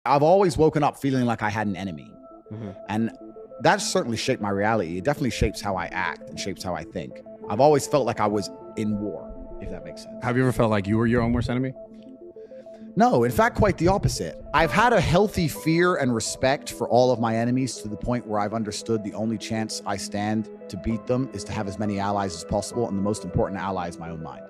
I've always woken up feeling like I had an enemy. And that certainly shaped my reality. It definitely shapes how I act and shapes how I think. I've always felt like I was in war, if that makes sense. Have you ever felt like you were your own worst enemy? No, in fact, quite the opposite. I've had a healthy fear and respect for all of my enemies to the point where I've understood the only chance I stand to beat them is to have as many allies as possible. And the most important ally is my own mind.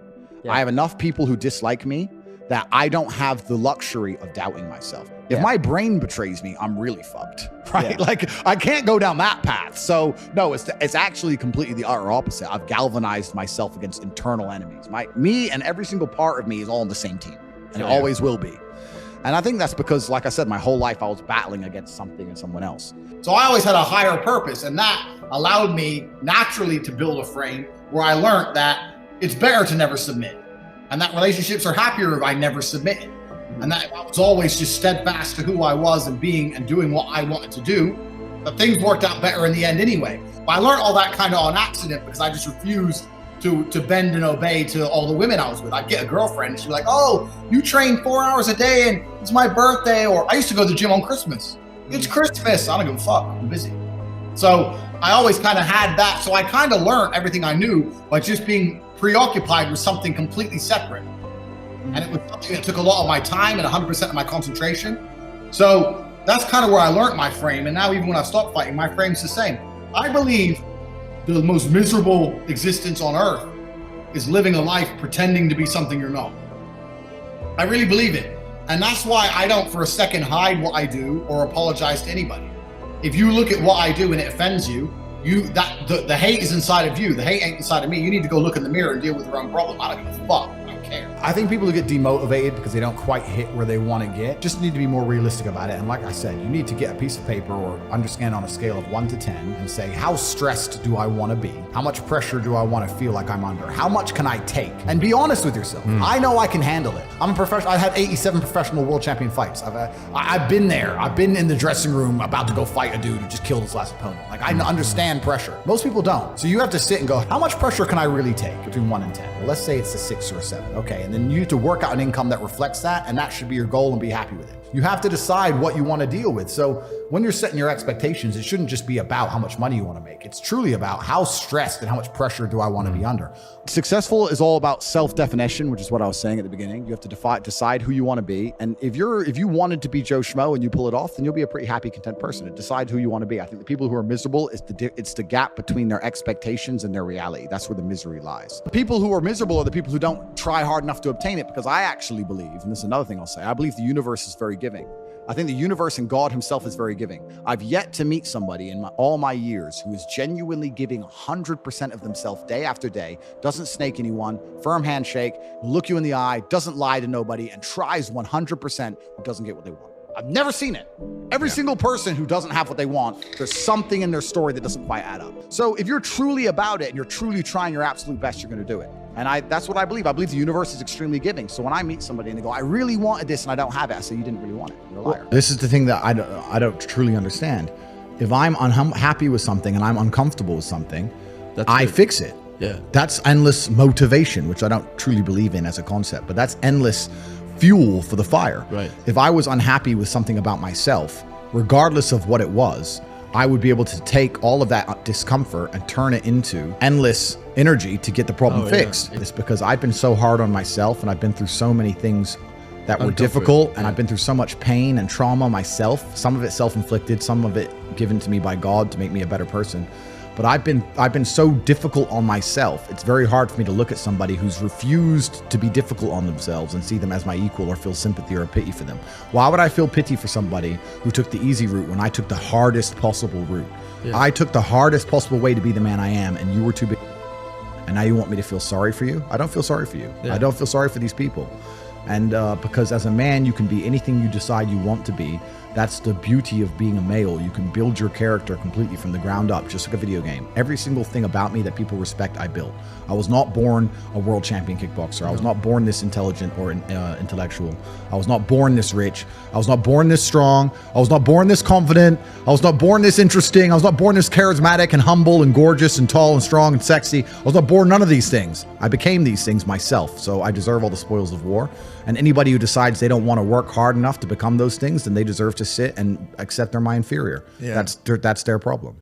Yeah. I have enough people who dislike me that I don't have the luxury of doubting myself. If my brain betrays me, I'm really fucked, right? Like I can't go down that path. So no, it's actually completely the utter opposite. I've galvanized myself against internal enemies. Me and every single part of me is all on the same team, and it always will be. And I think that's because, like I said, my whole life I was battling against something and someone else. So I always had a higher purpose, and that allowed me naturally to build a frame where I learned that it's better to never submit, and that relationships are happier if I never submitted. And that I was always just steadfast to who I was and being and doing what I wanted to do, but things worked out better in the end anyway. But I learned all that kind of on accident because I just refused to bend and obey to all the women I was with. I'd get a girlfriend and she'd be like, oh, you train 4 hours a day and it's my birthday. Or I used to go to the gym on Christmas. It's Christmas. I don't give a fuck. I'm busy. So I always kind of had that. So I kind of learned everything I knew by just being preoccupied with something completely separate. And it was something that took a lot of my time and 100% of my concentration. So that's kind of where I learned my frame. And now even when I stopped fighting, my frame's the same. I believe the most miserable existence on earth is living a life pretending to be something you're not. I really believe it. And that's why I don't for a second hide what I do or apologize to anybody. If you look at what I do and it offends you, the hate is inside of you. The hate ain't inside of me. You need to go look in the mirror and deal with your own problem. I don't give a fuck. I think people who get demotivated because they don't quite hit where they want to get just need to be more realistic about it. And like I said, you need to get a piece of paper or understand on a scale of 1 to 10 and say, how stressed do I want to be? How much pressure do I want to feel like I'm under? How much can I take? And be honest with yourself. I know I can handle it. I'm a professional. I've had 87 professional world champion fights. I've been there. I've been in the dressing room about to go fight a dude who just killed his last opponent. Like I understand pressure. Most people don't. So you have to sit and go, how much pressure can I really take between 1 and 10? Well, let's say it's a 6 or a 7. Okay. And then you need to work out an income that reflects that, and that should be your goal and be happy with it. You have to decide what you want to deal with. So when you're setting your expectations, it shouldn't just be about how much money you want to make. It's truly about how stressed and how much pressure do I want to be under. Successful is all about self-definition, which is what I was saying at the beginning. You have to decide who you want to be. And if you wanted to be Joe Schmo and you pull it off, then you'll be a pretty happy, content person. Decide who you want to be. I think the people who are miserable, it's the gap between their expectations and their reality. That's where the misery lies. The people who are miserable are the people who don't try hard enough to obtain it, because I actually believe, and this is another thing I'll say, I believe the universe is very giving. I think the universe and God himself is very giving. I've yet to meet somebody in all my years who is genuinely giving 100% of themselves day after day, doesn't snake anyone, firm handshake, look you in the eye, doesn't lie to nobody, and tries 100% who doesn't get what they want. I've never seen it. Every single person who doesn't have what they want, there's something in their story that doesn't quite add up. So if you're truly about it and you're truly trying your absolute best, you're going to do it. And that's what I believe. I believe the universe is extremely giving. So when I meet somebody and they go, I really wanted this and I don't have it, I say, you didn't really want it. You're a liar. This is the thing that I don't truly understand. If I'm unhappy with something and I'm uncomfortable with something, I fix it. Yeah. That's endless motivation, which I don't truly believe in as a concept, but that's endless fuel for the fire. Right. If I was unhappy with something about myself, regardless of what it was, I would be able to take all of that discomfort and turn it into endless energy to get the problem fixed. It's because I've been so hard on myself and I've been through so many things that were difficult, and I've been through so much pain and trauma myself, some of it self-inflicted, some of it given to me by God to make me a better person. But I've been so difficult on myself. It's very hard for me to look at somebody who's refused to be difficult on themselves and see them as my equal or feel sympathy or pity for them. Why would I feel pity for somebody who took the easy route when I took the hardest possible route? Yeah. I took the hardest possible way to be the man I am, and you were too big. And now you want me to feel sorry for you? I don't feel sorry for you. Yeah. I don't feel sorry for these people. And because as a man, you can be anything you decide you want to be. That's the beauty of being a male. You can build your character completely from the ground up, just like a video game. Every single thing about me that people respect, I built. I was not born a world champion kickboxer. I was not born this intelligent or intellectual. I was not born this rich. I was not born this strong. I was not born this confident. I was not born this interesting. I was not born this charismatic and humble and gorgeous and tall and strong and sexy. I was not born none of these things. I became these things myself. So I deserve all the spoils of war. And anybody who decides they don't want to work hard enough to become those things, then they deserve to sit and accept they're my inferior. Yeah. That's their problem.